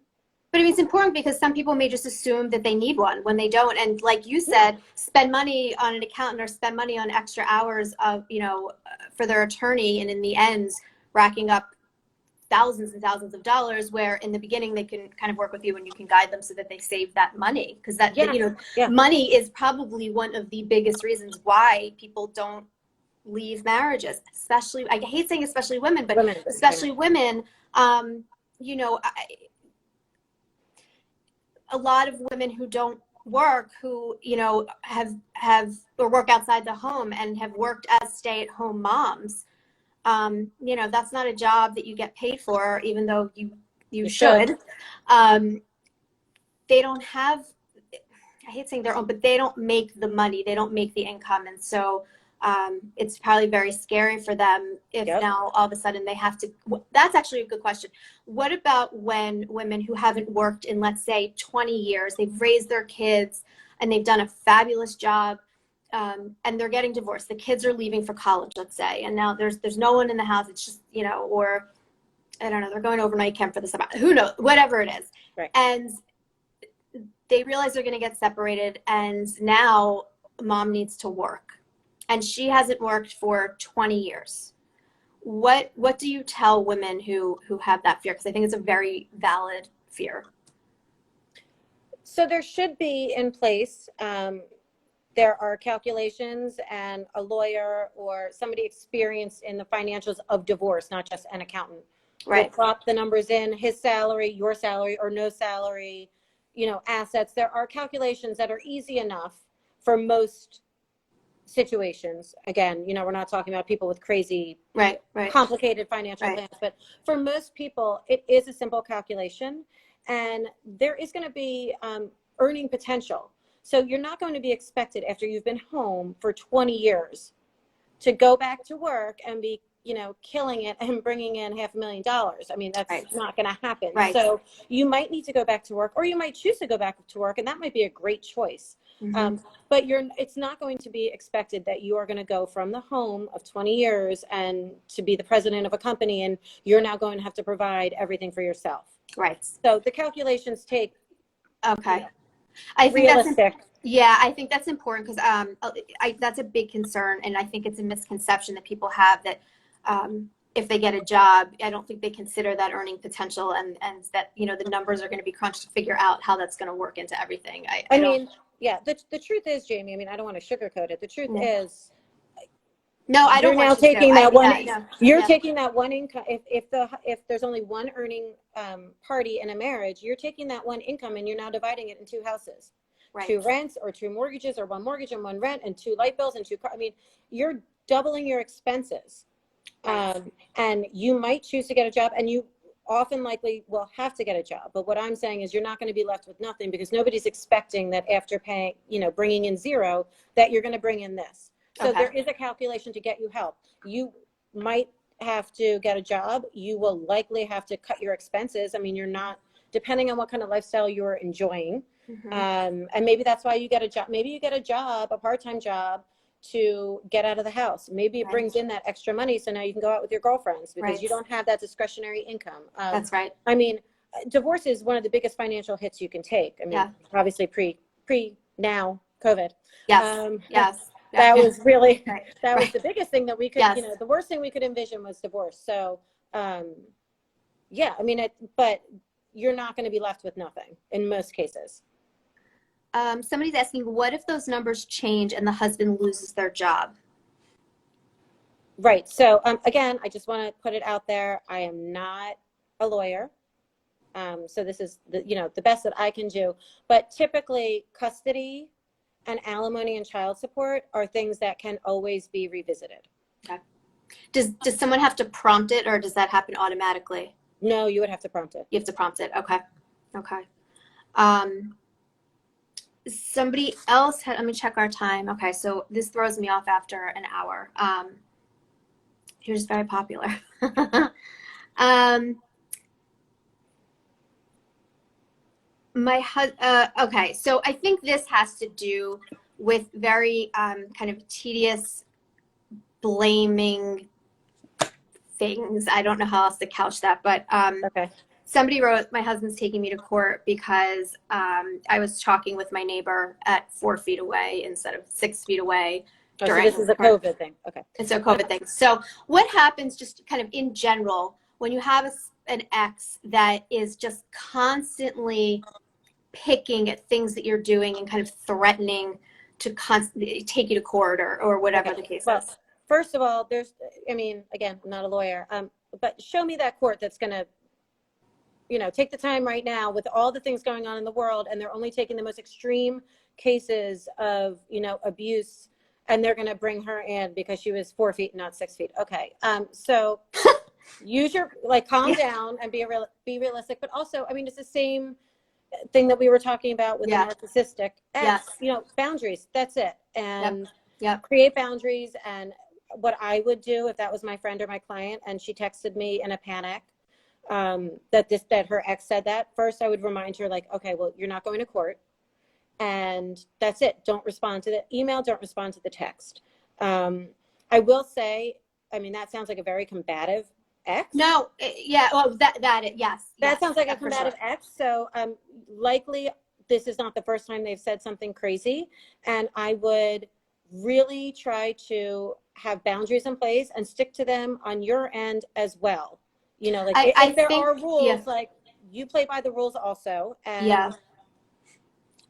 But I mean, it's important because some people may just assume that they need one when they don't. And like you said, spend money on an accountant or spend money on extra hours of, for their attorney. And in the end, racking up thousands and thousands of dollars, where in the beginning they can kind of work with you and you can guide them so that they save that money. Because money is probably one of the biggest reasons why people don't leave marriages, especially, I hate saying especially women, but especially women. A lot of women who don't work, who have or work outside the home and have worked as stay-at-home moms, that's not a job that you get paid for, even though you should. They don't have, I hate saying their own, but they don't make the money, they don't make the income, and so it's probably very scary for them if now all of a sudden they have to. That's actually a good question. What about when women who haven't worked in, let's say, 20 years, they've raised their kids and they've done a fabulous job, and they're getting divorced. The kids are leaving for college, let's say, and now there's no one in the house. It's just, or I don't know, they're going overnight camp for the summer. Who knows? Whatever it is. Right. And they realize they're going to get separated, and now mom needs to work. And she hasn't worked for 20 years. What do you tell women who have that fear? Because I think it's a very valid fear. So there should be in place, there are calculations, and a lawyer or somebody experienced in the financials of divorce, not just an accountant, will plop the numbers in, his salary, your salary, or no salary, assets. There are calculations that are easy enough for most situations. Again, we're not talking about people with crazy, complicated financial plans, but for most people, it is a simple calculation, and there is going to be earning potential. So you're not going to be expected, after you've been home for 20 years, to go back to work and be, killing it and bringing in $500,000. I mean, that's not going to happen. So you might need to go back to work, or you might choose to go back to work, and that might be a great choice. But it's not going to be expected that you are going to go from the home of 20 years and to be the president of a company, and you're now going to have to provide everything for yourself. Right. So the calculations take. Okay. I think realistic. I think that's important, because that's a big concern, and I think it's a misconception that people have that if they get a job, I don't think they consider that earning potential, and that the numbers are going to be crunched to figure out how that's going to work into everything. I mean, the truth is, Jamie, I mean, I don't want to sugarcoat it. The truth is, no, I don't. You're now taking that one. You're taking that one income. If there's only one earning party in a marriage, you're taking that one income and you're now dividing it in two houses, two rents, or two mortgages, or one mortgage and one rent, and two light bills and two car. I mean, you're doubling your expenses, and you might choose to get a job, and you often likely will have to get a job. But what I'm saying is, you're not going to be left with nothing, because nobody's expecting that after paying, bringing in zero, that you're going to bring in this. So there is a calculation to get you help. You might have to get a job. You will likely have to cut your expenses. I mean, you're not, depending on what kind of lifestyle you're enjoying. And maybe that's why you get a job. Maybe you get a job, a part-time job, to get out of the house. Maybe it brings in that extra money, so now you can go out with your girlfriends, because you don't have that discretionary income. That's right. I mean, divorce is one of the biggest financial hits you can take. I mean, obviously pre now COVID. That was really, that was the biggest thing that we could, the worst thing we could envision was divorce. So, I mean, but you're not going to be left with nothing in most cases. Somebody's asking, what if those numbers change and the husband loses their job? Right. So, again, I just want to put it out there. I am not a lawyer. So this is the best that I can do, but typically custody and alimony and child support are things that can always be revisited. Okay. Does someone have to prompt it, or does that happen automatically? No, you would have to prompt it. You have to prompt it. Okay. Somebody else had, let me check our time. Okay. So this throws me off after an hour. You're just very popular. Okay, so I think this has to do with very kind of tedious blaming things. I don't know how else to couch that, but somebody wrote, my husband's taking me to court because I was talking with my neighbor at 4 feet away instead of 6 feet away. Oh, so this is a COVID thing. Okay. It's a COVID thing. So what happens just kind of in general when you have an ex that is just constantly picking at things that you're doing and kind of threatening to constantly take you to court or whatever the case is? First of all, again, I'm not a lawyer, but show me that court that's going to, take the time right now with all the things going on in the world, and they're only taking the most extreme cases of, abuse, and they're going to bring her in because she was 4 feet, not 6 feet. Okay. So use your, calm down and be realistic, but also, it's the same thing that we were talking about with the narcissistic ex, boundaries, that's it. And create boundaries. And what I would do if that was my friend or my client and she texted me in a panic, that her ex said that, first I would remind her, okay, well, you're not going to court, and that's it. Don't respond to the email, don't respond to the text. I will say, that sounds like a very combative ex. No, well, yes. That sounds like a combative ex. So likely this is not the first time they've said something crazy, and I would really try to have boundaries in place and stick to them on your end as well. If there are rules, you play by the rules also. And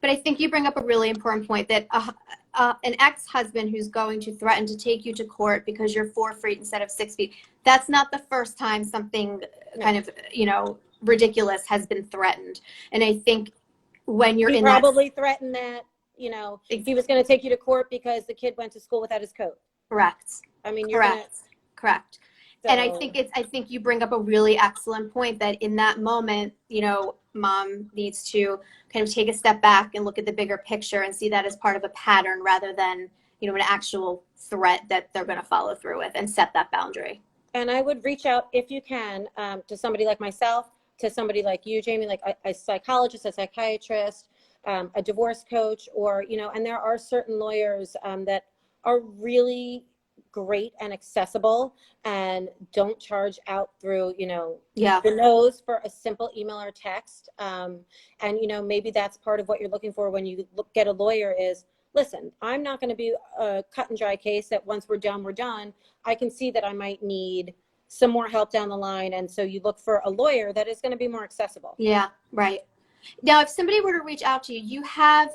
but I think you bring up a really important point that an ex-husband who's going to threaten to take you to court because you're 4 feet instead of 6 feet, that's not the first time something kind of, ridiculous has been threatened. And I think when you're he probably threatened that, if he was going to take you to court because the kid went to school without his coat. Correct. Correct. So. And I think you bring up a really excellent point that in that moment, mom needs to kind of take a step back and look at the bigger picture and see that as part of a pattern rather than, an actual threat that they're going to follow through with, and set that boundary. And I would reach out, if you can, to somebody like myself, to somebody like you, Jamie, like a psychologist, a psychiatrist, a divorce coach, or, and there are certain lawyers that are really great and accessible and don't charge out through, the nose for a simple email or text. And, maybe that's part of what you're looking for when you get a lawyer is, listen, I'm not going to be a cut and dry case that once we're done, we're done. I can see that I might need some more help down the line. And so you look for a lawyer that is going to be more accessible. Yeah, right. Now, if somebody were to reach out to you, you have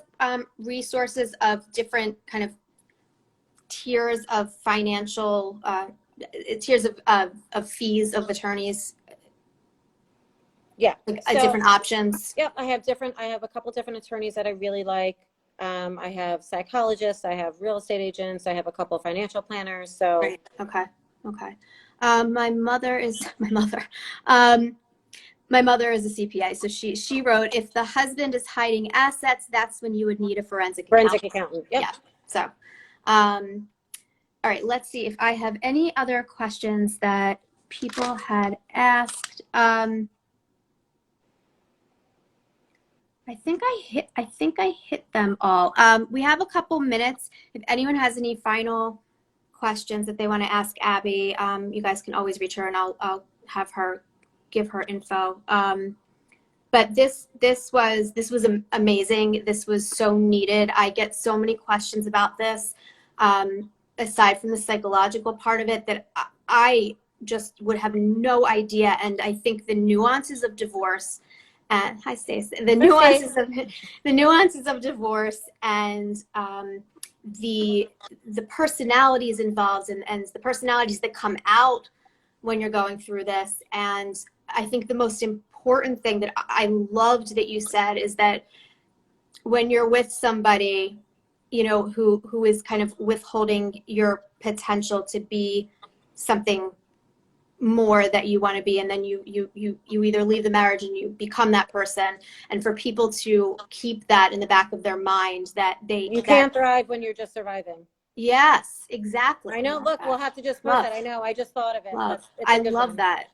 resources of different kind of tiers of financial, tiers of fees of attorneys. Yeah. Different options. Yep. I have a couple different attorneys that I really like. I have psychologists, I have real estate agents, I have a couple of financial planners. So right. Okay. My mother is a CPA, so she wrote, if the husband is hiding assets, that's when you would need a forensic accountant. Yep. Yeah. So, all right, let's see if I have any other questions that people had asked. I think I hit them all. We have a couple minutes. If anyone has any final questions that they want to ask Abby, you guys can always reach her and I'll have her give her info. But this was amazing. This was so needed. I get so many questions about this, aside from the psychological part of it, that I just would have no idea. And I think the nuances of divorce, and hi Stacey, the nuances of divorce and the personalities involved and the personalities that come out when you're going through this. And I think the most important thing that I loved that you said is that when you're with somebody, who is kind of withholding your potential to be something more that you want to be, and then you either leave the marriage and you become that person, and for people to keep that in the back of their mind that you can't thrive when you're just surviving. Yes, exactly. I know. Look, we'll have to just post that. I know. I just thought of it. I love that.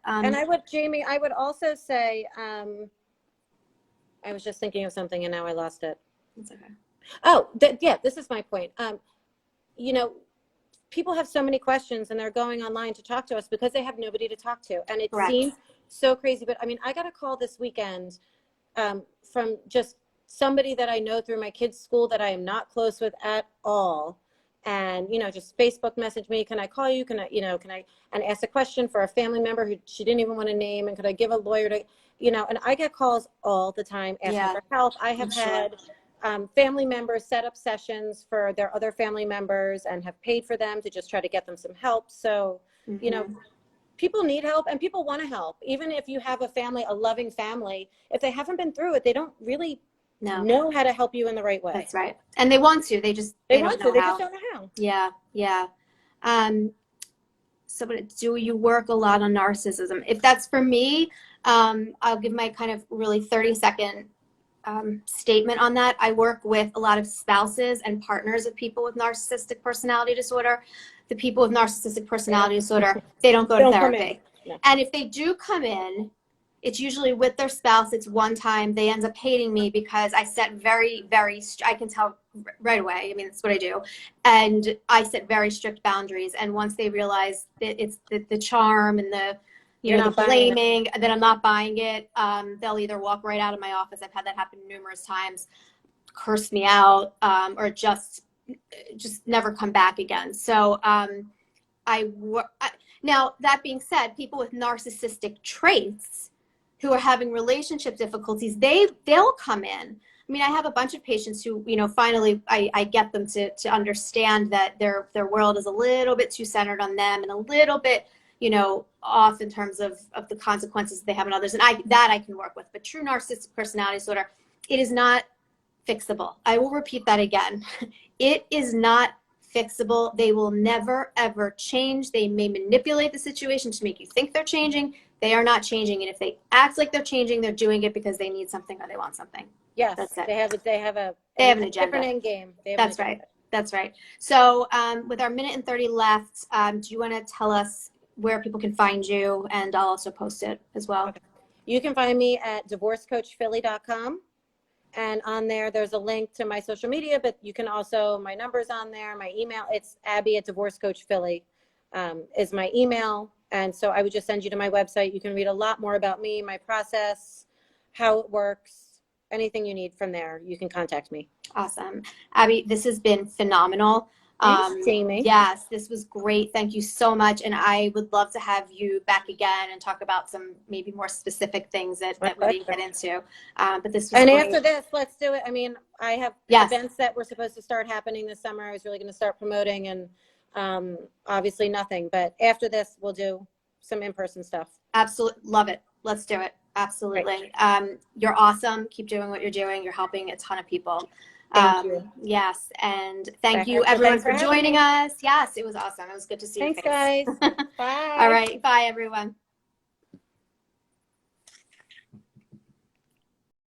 And Jamie, I would also say, I was just thinking of something and now I lost it. It's okay. Oh, this is my point. People have so many questions and they're going online to talk to us because they have nobody to talk to. And it seems so crazy. But I mean, I got a call this weekend from just somebody that I know through my kids' school that I am not close with at all. And, you know, just Facebook message me, can I call you? Can I, and ask a question for a family member who she didn't even want to name. And could I give a lawyer to, you know, and I get calls all the time asking for help. I have had family members set up sessions for their other family members and have paid for them to just try to get them some help. So, you know, people need help and people want to help. Even if you have a family, a loving family, if they haven't been through it, they don't really know how to help you in the right way. That's right. And they want to, they just don't know how. They just don't know how. Yeah. Yeah. So do you work a lot on narcissism? If that's for me, I'll give my kind of really 30-second statement on that. I work with a lot of spouses and partners of people with narcissistic personality disorder. The people with narcissistic personality disorder, they don't go to therapy. No. And if they do come in, it's usually with their spouse. It's one time. They end up hating me because I set very, I can tell right away. I mean, that's what I do. And I set very strict boundaries. And once they realize that it's the charm and the, the blaming, that I'm not buying it, they'll either walk right out of my office. I've had that happen numerous times, curse me out, or just never come back again. So now, that being said, people with narcissistic traits who are having relationship difficulties, they'll come in. I mean, I have a bunch of patients who, finally I get them to understand that their world is a little bit too centered on them and a little bit, off in terms of the consequences they have on others. And I can work with. But true narcissistic personality disorder, it is not fixable. I will repeat that again. It is not fixable. They will never, ever change. They may manipulate the situation to make you think they're changing. They are not changing. And if they act like they're changing, they're doing it because they need something or they want something. Yes, that's it. They have an agenda. Different end game. That's right. That's right. So with our minute and 30 left, do you want to tell us where people can find you? And I'll also post it as well. Okay. You can find me at divorcecoachphilly.com. And on there's a link to my social media, but you can also, my number's on there, my email, it's Abby@divorcecoachphilly is my email. And so I would just send you to my website. You can read a lot more about me, my process, how it works, anything you need from there. You can contact me. Awesome. Abby, this has been phenomenal. Thanks, Jamie. Yes, this was great. Thank you so much. And I would love to have you back again and talk about some maybe more specific things that we didn't get into. But this was great. After this, let's do it. I mean, I have events that were supposed to start happening this summer. I was really going to start promoting and obviously nothing. But after this, we'll do some in-person stuff. Absolutely. Love it. Let's do it. Absolutely. You're awesome. Keep doing what you're doing. You're helping a ton of people. Thank you. Yes. And thank you everyone for joining us. Yes, it was awesome. It was good to see you. Thanks, guys. Bye. All right. Bye, everyone.